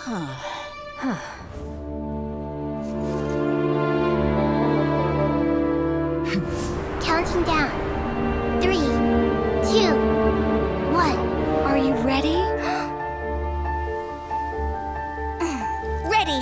Counting down. 3, 2, 1. Are you ready? Ready!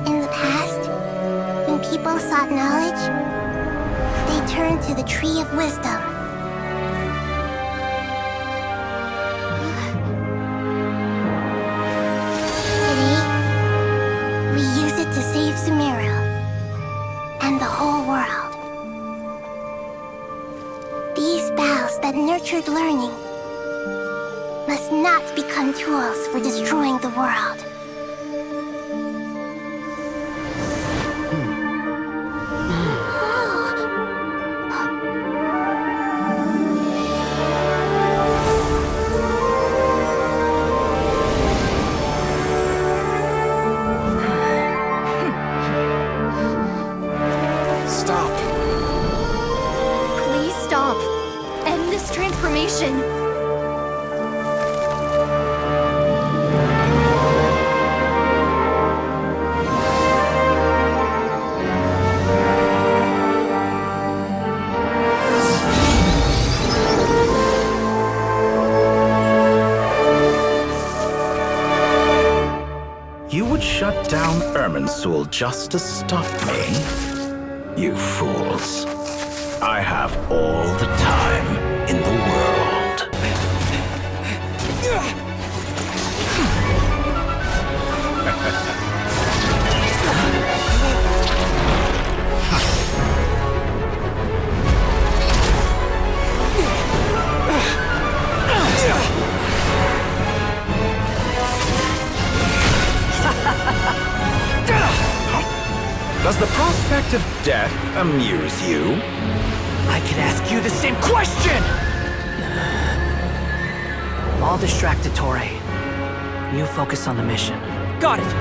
In the past, when people sought knowledge, they turned to the Tree of Wisdom. Today, we use it to save Sumeru and the whole world. These boughs that nurtured learning must not become tools for destroying the world. Stop. Please stop. End this transformation. You would shut down Irminsul just to stop me? You fools. I have all the time in the world. Does the prospect of death amuse you? I could ask you the same question! I'll distract Dottore. You focus on the mission. Got it!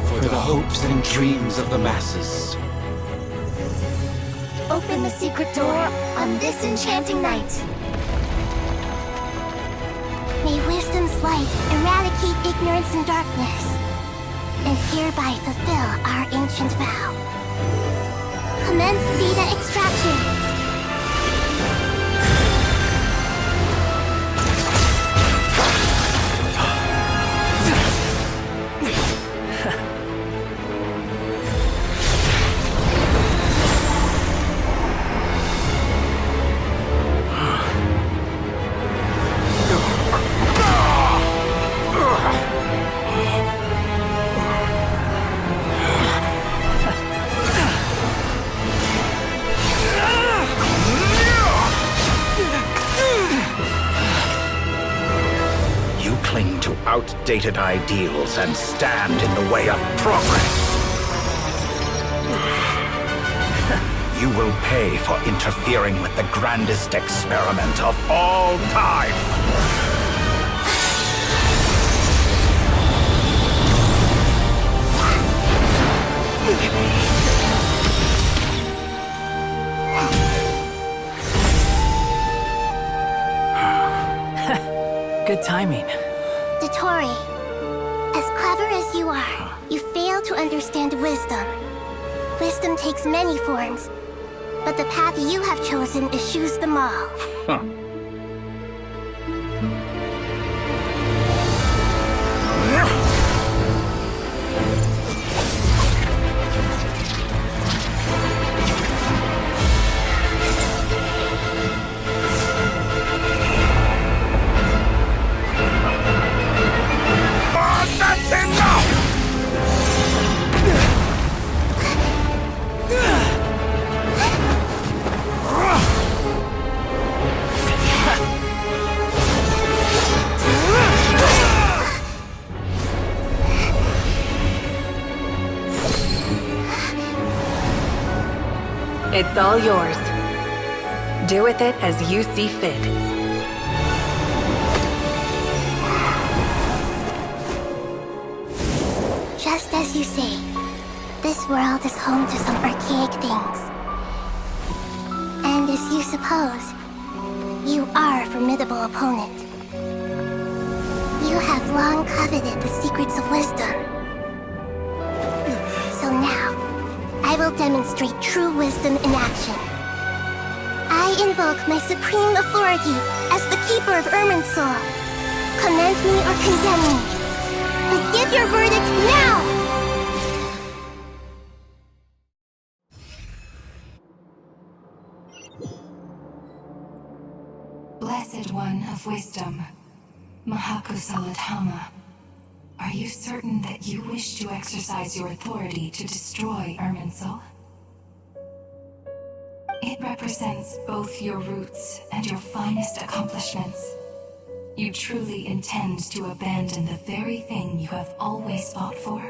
For the hopes and dreams of the masses. Open the secret door on this enchanting night. May wisdom's light eradicate ignorance and darkness, and hereby fulfill our ancient vow. Commence data extraction. Cling to outdated ideals and stand in the way of progress. You will pay for interfering with the grandest experiment of all time. Good timing. Dottore, as clever as you are, you fail to understand wisdom. Wisdom takes many forms, but the path you have chosen eschews them all. Huh. It's all yours. Do with it as you see fit. Just as you say, this world is home to some archaic things. And as you suppose, you are a formidable opponent. You have long coveted the secrets of wisdom. So now, I will demonstrate true wisdom in action. I invoke my supreme authority as the keeper of Irminsul. Commend me or condemn me. But give your verdict now! Blessed One of Wisdom, Mahakusaladhama, are you certain that you wish to exercise your authority to destroy Irminsul? It represents both your roots and your finest accomplishments. You truly intend to abandon the very thing you have always fought for?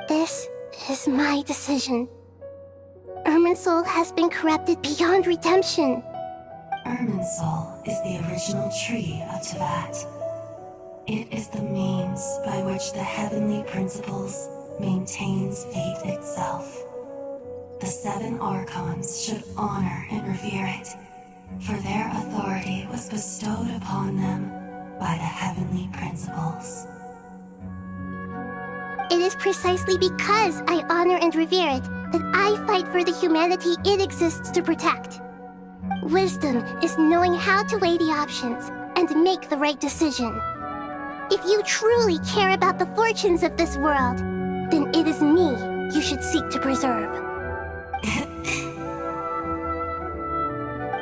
This is my decision. Irminsul has been corrupted beyond redemption. Irminsul is the original tree of Tevat. It is the means by which the heavenly principles maintains fate itself. The 7 Archons should honor and revere it, for their authority was bestowed upon them by the heavenly principles. It is precisely because I honor and revere it that I fight for the humanity it exists to protect. Wisdom is knowing how to weigh the options and make the right decision. If you truly care about the fortunes of this world, then it is me you should seek to preserve.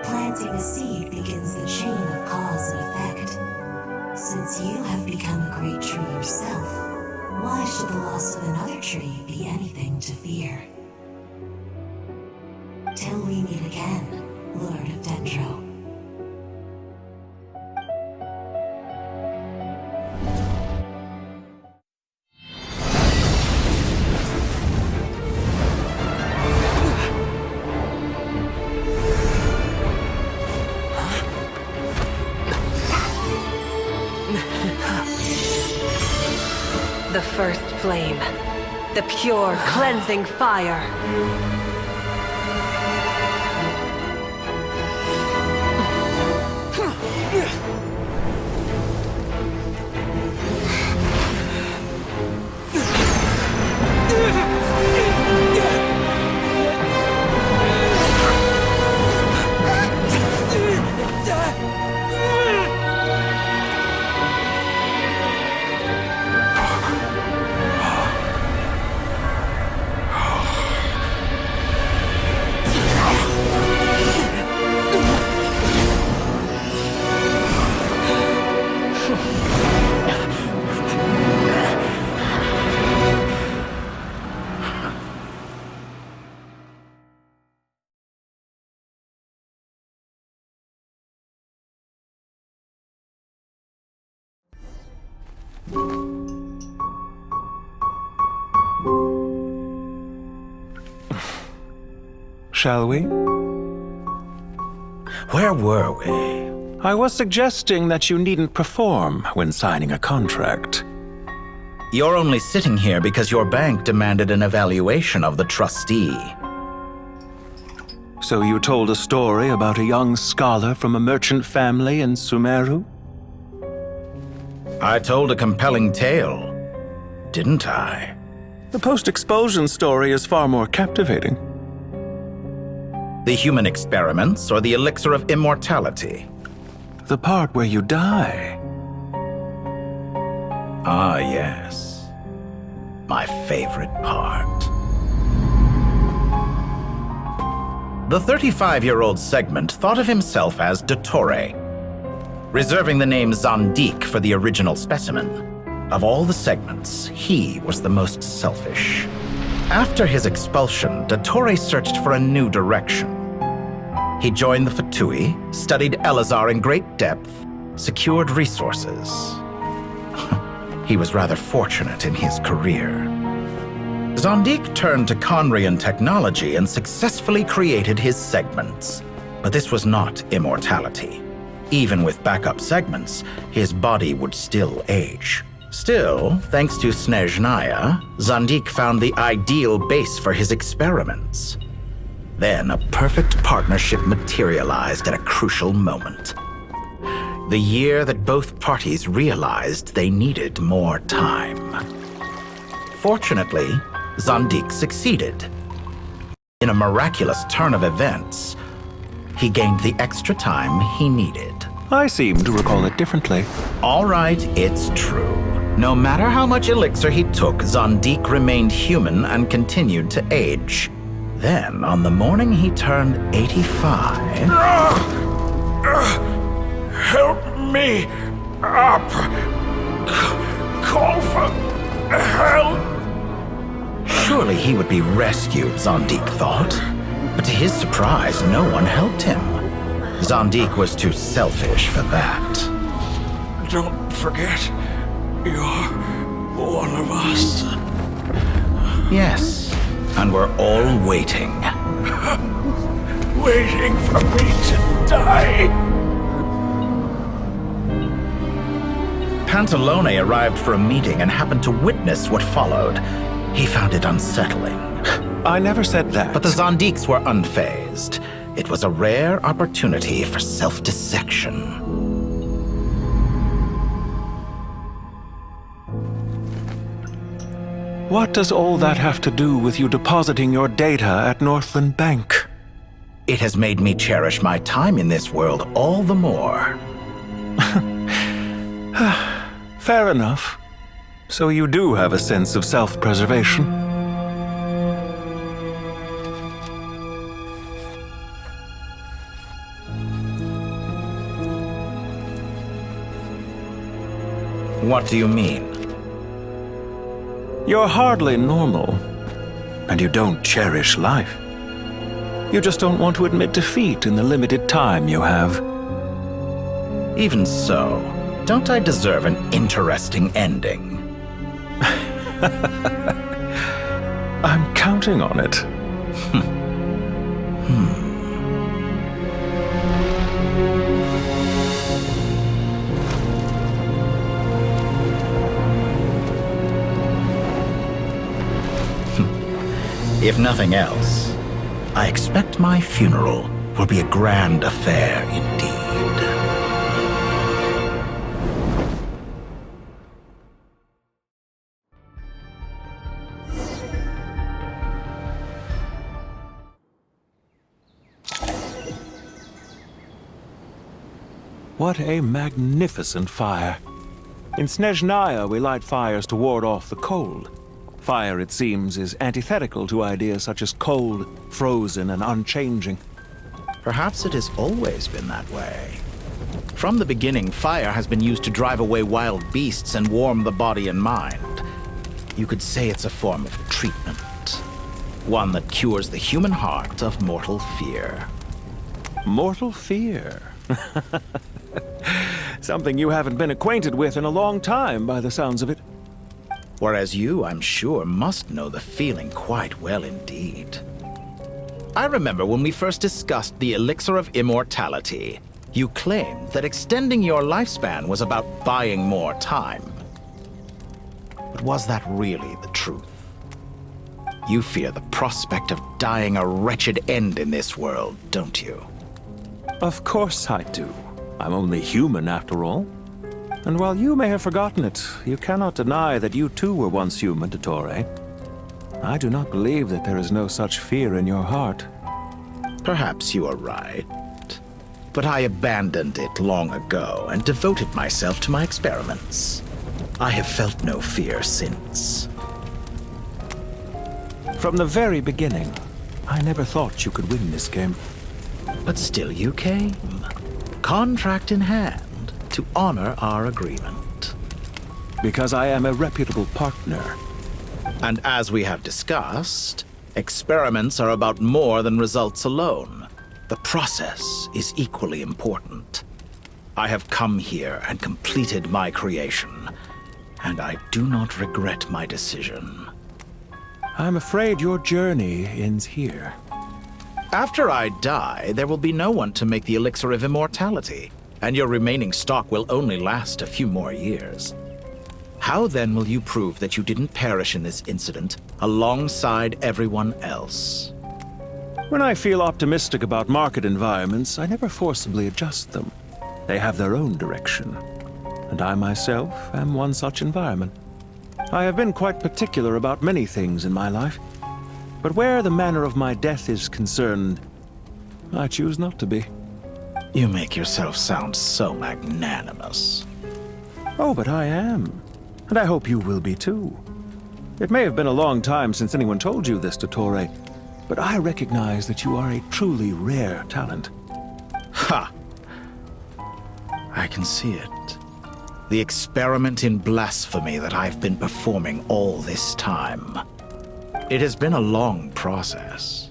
Planting a seed begins the chain of cause and effect. Since you have become a great tree yourself, why should the loss of another tree be anything to fear? Till we meet again, Lord of Dendro. The first flame. The pure, cleansing fire. Shall we? Where were we? I was suggesting that you needn't perform when signing a contract. You're only sitting here because your bank demanded an evaluation of the trustee. So you told a story about a young scholar from a merchant family in Sumeru? I told a compelling tale, didn't I? The post-expulsion story is far more captivating. The human experiments or the elixir of immortality? The part where you die. Ah, yes. My favorite part. The 35-year-old Segment thought of himself as Dottore, reserving the name Zondique for the original specimen. Of all the Segments, he was the most selfish. After his expulsion, Dottore searched for a new direction. He joined the Fatui, studied Elazar in great depth, secured resources. He was rather fortunate in his career. Zondique turned to Conrian technology and successfully created his segments. But this was not immortality. Even with backup segments, his body would still age. Still, thanks to Snezhnaya, Zondique found the ideal base for his experiments. Then a perfect partnership materialized at a crucial moment. The year that both parties realized they needed more time. Fortunately, Zondique succeeded. In a miraculous turn of events, he gained the extra time he needed. I seem to recall it differently. All right, it's true. No matter how much elixir he took, Zondique remained human and continued to age. Then, on the morning he turned 85... Help me up! Call for help! Surely he would be rescued, Zondique thought. But to his surprise, no one helped him. Zondique was too selfish for that. Don't forget, you're one of us. Yes, and we're all waiting. Waiting for me to die. Pantalone arrived for a meeting and happened to witness what followed. He found it unsettling. I never said that. But the Zondiques were unfazed. It was a rare opportunity for self-dissection. What does all that have to do with you depositing your data at Northland Bank? It has made me cherish my time in this world all the more. Fair enough. So you do have a sense of self-preservation. What do you mean? You're hardly normal, and you don't cherish life. You just don't want to admit defeat in the limited time you have. Even so, don't I deserve an interesting ending? I'm counting on it. If nothing else, I expect my funeral will be a grand affair indeed. What a magnificent fire. In Snezhnaya, we light fires to ward off the cold. Fire, it seems, is antithetical to ideas such as cold, frozen, and unchanging. Perhaps it has always been that way. From the beginning, fire has been used to drive away wild beasts and warm the body and mind. You could say it's a form of treatment. One that cures the human heart of mortal fear. Mortal fear? Something you haven't been acquainted with in a long time, by the sounds of it. Whereas you, I'm sure, must know the feeling quite well indeed. I remember when we first discussed the elixir of immortality, you claimed that extending your lifespan was about buying more time. But was that really the truth? You fear the prospect of dying a wretched end in this world, don't you? Of course I do. I'm only human, after all. And while you may have forgotten it, you cannot deny that you too were once human, Dottore. I do not believe that there is no such fear in your heart. Perhaps you are right. But I abandoned it long ago and devoted myself to my experiments. I have felt no fear since. From the very beginning, I never thought you could win this game. But still you came, contract in hand, to honor our agreement. Because I am a reputable partner. And as we have discussed, experiments are about more than results alone. The process is equally important. I have come here and completed my creation, and I do not regret my decision. I'm afraid your journey ends here. After I die, there will be no one to make the elixir of immortality, and your remaining stock will only last a few more years. How then will you prove that you didn't perish in this incident alongside everyone else? When I feel optimistic about market environments, I never forcibly adjust them. They have their own direction, and I myself am one such environment. I have been quite particular about many things in my life, but where the manner of my death is concerned, I choose not to be. You make yourself sound so magnanimous. Oh, but I am, and I hope you will be too. It may have been a long time since anyone told you this, Dottore, but I recognize that you are a truly rare talent. Ha! I can see it. The experiment in blasphemy that I've been performing all this time. It has been a long process,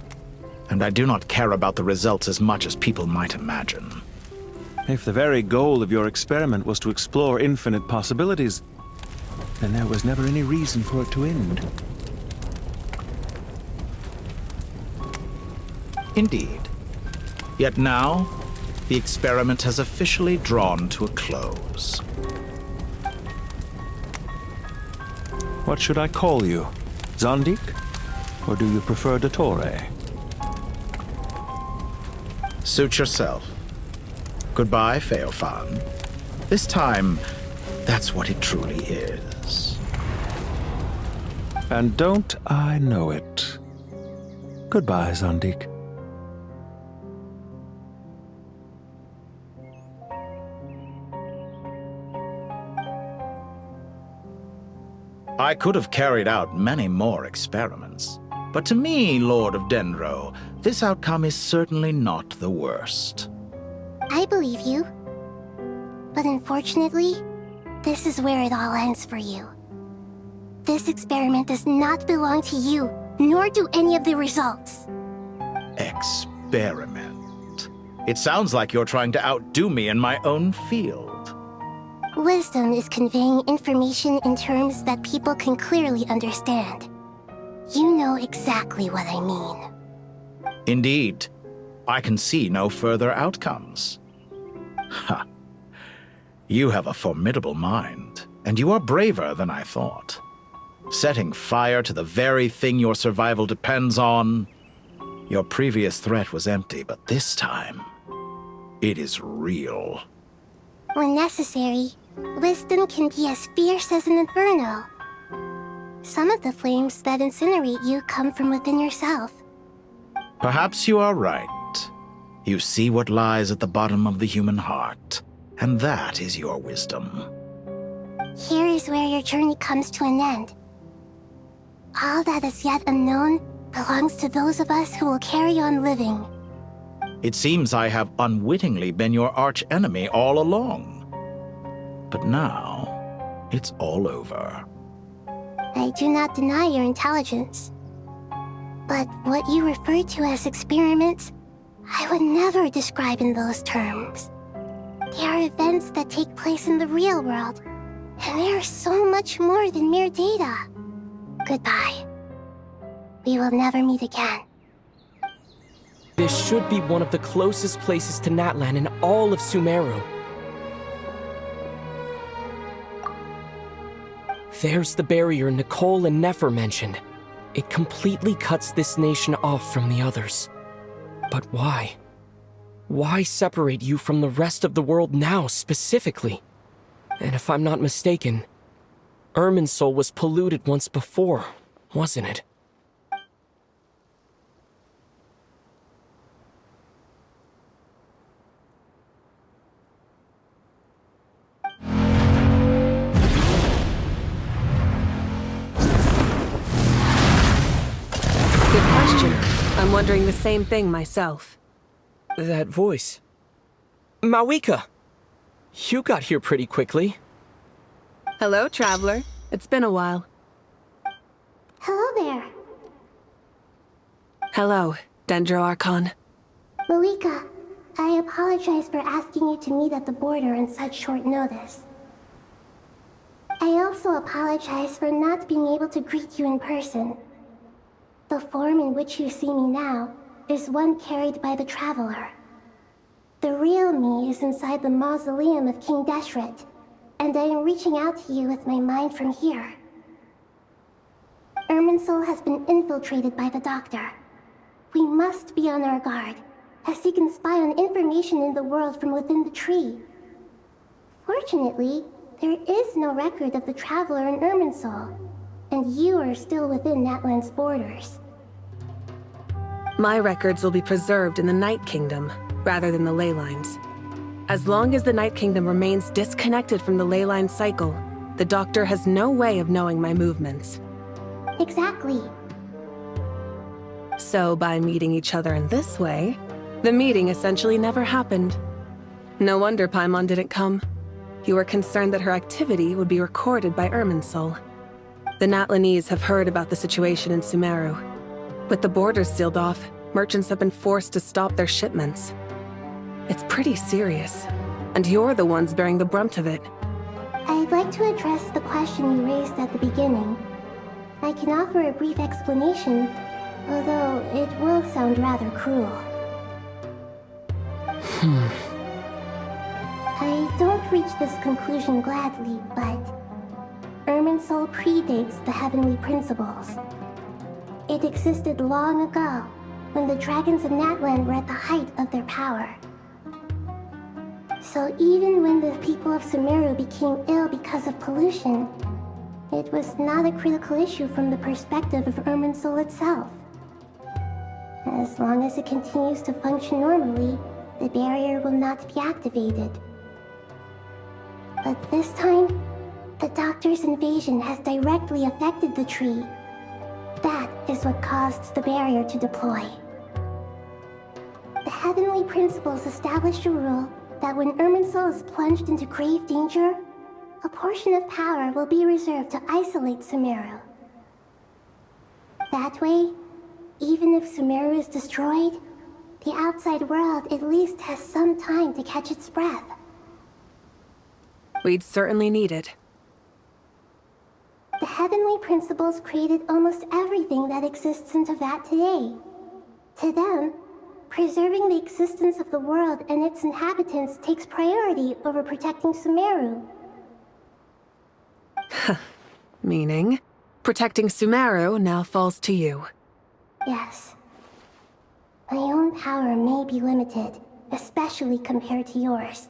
and I do not care about the results as much as people might imagine. If the very goal of your experiment was to explore infinite possibilities, then there was never any reason for it to end. Indeed. Yet now, the experiment has officially drawn to a close. What should I call you? Zondik? Or do you prefer Dottore? Suit yourself. Goodbye, Feofan. This time, that's what it truly is. And don't I know it? Goodbye, Zondik. I could have carried out many more experiments, but to me, Lord of Dendro, this outcome is certainly not the worst. I believe you. But unfortunately, this is where it all ends for you. This experiment does not belong to you, nor do any of the results. Experiment. It sounds like you're trying to outdo me in my own field. Wisdom is conveying information in terms that people can clearly understand. You know exactly what I mean. Indeed. I can see no further outcomes. Ha. You have a formidable mind, and you are braver than I thought. Setting fire to the very thing your survival depends on. Your previous threat was empty, but this time, it is real. When necessary, wisdom can be as fierce as an inferno. Some of the flames that incinerate you come from within yourself. Perhaps you are right. You see what lies at the bottom of the human heart, and that is your wisdom. Here is where your journey comes to an end. All that is yet unknown belongs to those of us who will carry on living. It seems I have unwittingly been your arch-enemy all along. But now, it's all over. I do not deny your intelligence. But what you refer to as experiments, I would never describe in those terms. They are events that take place in the real world, and they are so much more than mere data. Goodbye. We will never meet again. This should be one of the closest places to Natlan in all of Sumeru. There's the barrier Nicole and Nefer mentioned. It completely cuts this nation off from the others. But why? Why separate you from the rest of the world now, specifically? And if I'm not mistaken, Irminsul was polluted once before, wasn't it? Good question. I'm wondering the same thing myself. That voice. Mawika! You got here pretty quickly. Hello, traveler. It's been a while. Hello there. Hello, Dendro Archon. Malika, I apologize for asking you to meet at the border on such short notice. I also apologize for not being able to greet you in person. The form in which you see me now is one carried by the Traveler. The real me is inside the mausoleum of King Deshret, and I am reaching out to you with my mind from here. Irminsul has been infiltrated by the Doctor. We must be on our guard, as he can spy on information in the world from within the tree. Fortunately, there is no record of the Traveler in Irminsul, and you are still within Natlan's borders. My records will be preserved in the Night Kingdom, rather than the ley lines. As long as the Night Kingdom remains disconnected from the ley line cycle, the Doctor has no way of knowing my movements. Exactly. So by meeting each other in this way, the meeting essentially never happened. No wonder Paimon didn't come. You were concerned that her activity would be recorded by Irminsul. The Natlanese have heard about the situation in Sumeru. With the borders sealed off, merchants have been forced to stop their shipments. It's pretty serious, and you're the ones bearing the brunt of it. I'd like to address the question you raised at the beginning. I can offer a brief explanation, although it will sound rather cruel. I don't reach this conclusion gladly, but Irminsul predates the Heavenly Principles. It existed long ago, when the dragons of Natlan were at the height of their power. So even when the people of Sumeru became ill because of pollution, it was not a critical issue from the perspective of Irminsul itself. As long as it continues to function normally, the barrier will not be activated. But this time, the Doctor's invasion has directly affected the tree. That is what caused the barrier to deploy. The Heavenly Principles established a rule that when Irminsul is plunged into grave danger, a portion of power will be reserved to isolate Sumeru. That way, even if Sumeru is destroyed, the outside world at least has some time to catch its breath. We'd certainly need it. The Heavenly Principles created almost everything that exists in Teyvat today. To them, preserving the existence of the world and its inhabitants takes priority over protecting Sumeru. Meaning, protecting Sumeru now falls to you. Yes. My own power may be limited, especially compared to yours.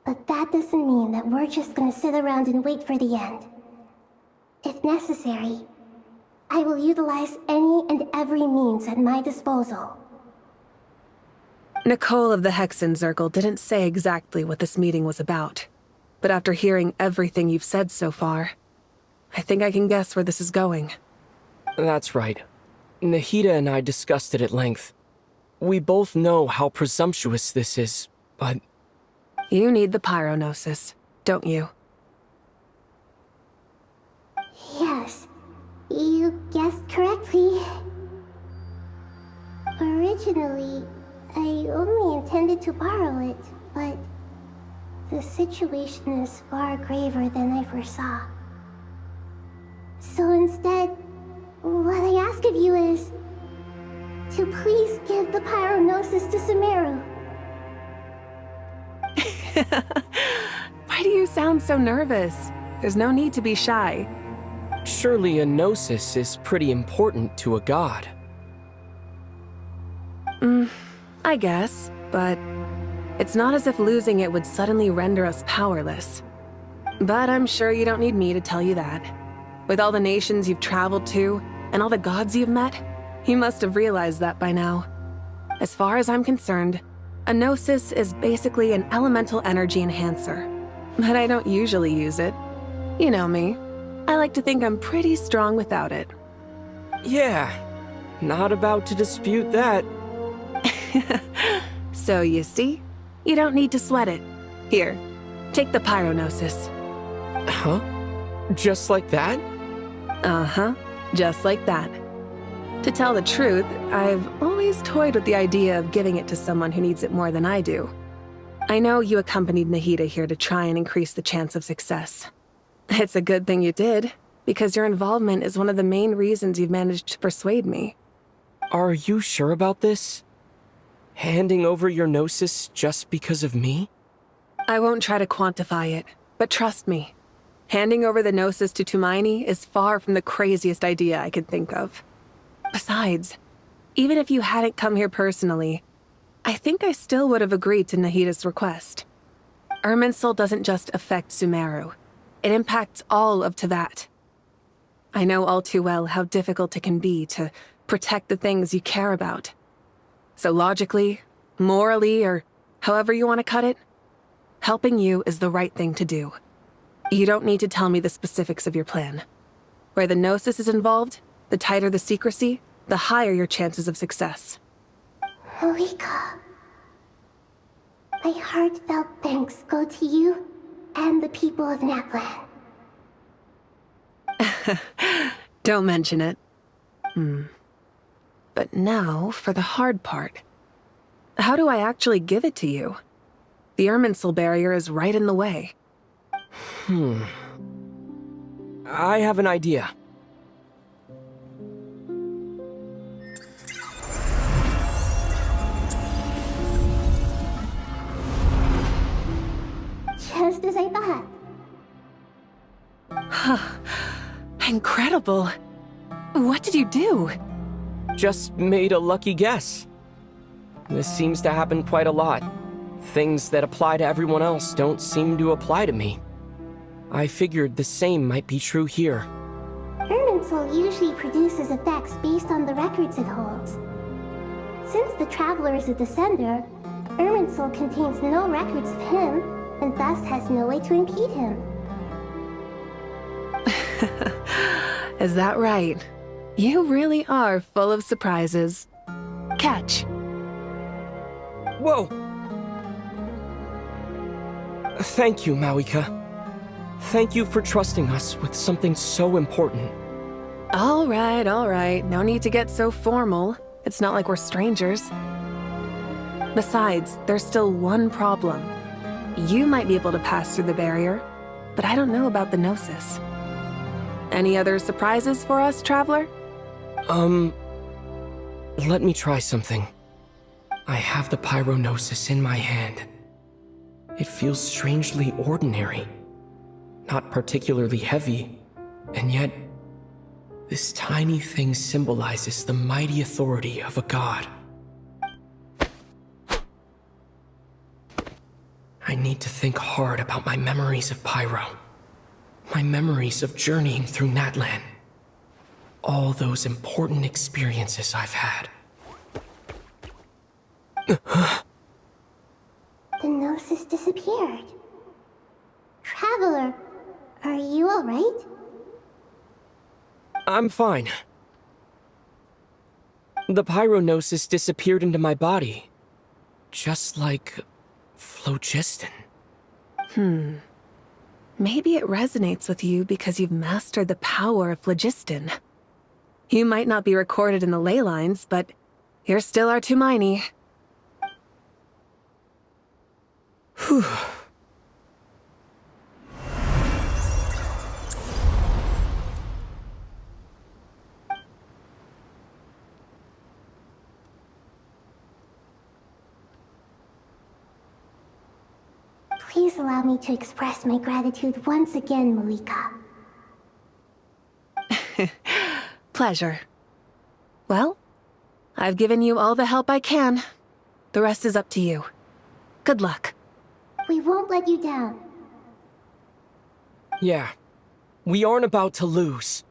But that doesn't mean that we're just gonna sit around and wait for the end. If necessary, I will utilize any and every means at my disposal. Nicole of the Hexen Circle didn't say exactly what this meeting was about. But after hearing everything you've said so far, I think I can guess where this is going. That's right. Nahida and I discussed it at length. We both know how presumptuous this is, but... You need the pyronosis, don't you? Yes, you guessed correctly. Originally, I only intended to borrow it, but the situation is far graver than I foresaw. So instead, what I ask of you is to please give the pyronosis to Sumeru. Why do you sound so nervous? There's no need to be shy. Surely a gnosis is pretty important to a god. I guess, but it's not as if losing it would suddenly render us powerless. But I'm sure you don't need me to tell you that. With all the nations you've traveled to, and all the gods you've met, you must have realized that by now. As far as I'm concerned, a gnosis is basically an elemental energy enhancer. But I don't usually use it. You know me. I like to think I'm pretty strong without it. Yeah, not about to dispute that. So you see, you don't need to sweat it. Here, take the pyronosis. Huh? Just like that? Uh-huh, just like that. To tell the truth, I've always toyed with the idea of giving it to someone who needs it more than I do. I know you accompanied Nahida here to try and increase the chance of success. It's a good thing you did. because your involvement is one of the main reasons you've managed to persuade me. Are you sure about this? Handing over your gnosis just because of me? I won't try to quantify it, but trust me, handing over the gnosis to Tumaini is far from the craziest idea I could think of. Besides, even if you hadn't come here personally, I think I still would have agreed to Nahida's request. Irminsul doesn't just affect Sumeru. It impacts all of Teyvat. I know all too well how difficult it can be to protect the things you care about. So logically, morally, or however you want to cut it, helping you is the right thing to do. You don't need to tell me the specifics of your plan. Where the Gnosis is involved, the tighter the secrecy, the higher your chances of success. Malika, my heartfelt thanks go to you and the people of Natlan. Don't mention it. But now for the hard part. How do I actually give it to you? The Irminsul barrier is right in the way. I have an idea. Just as I thought. Incredible. What did you do? Just made a lucky guess. This seems to happen quite a lot. Things that apply to everyone else don't seem to apply to me. I figured the same might be true here. Irminsul usually produces effects based on the records it holds. Since the Traveler is a Descender, Irminsul contains no records of him, and thus has no way to impede him. Is that right? You really are full of surprises. Catch. Whoa! Thank you, Mawika. Thank you for trusting us with something so important. All right. No need to get so formal. It's not like we're strangers. Besides, there's still one problem. You might be able to pass through the barrier, but I don't know about the Gnosis. Any other surprises for us, Traveler? Let me try something. I have the Pyrognosis in my hand. It feels strangely ordinary. Not particularly heavy, and yet, this tiny thing symbolizes the mighty authority of a god. I need to think hard about my memories of Pyro. My memories of journeying through Natlan. All those important experiences I've had. The Gnosis disappeared. Traveler, are you alright? I'm fine. The Pyrognosis disappeared into my body. Just like phlogiston. Maybe it resonates with you because you've mastered the power of phlogiston. You might not be recorded in the ley lines, but you're still our Tumaini. Whew. Please allow me to express my gratitude once again, Malika. Pleasure. Well, I've given you all the help I can. The rest is up to you. Good luck. We won't let you down. Yeah. We aren't about to lose.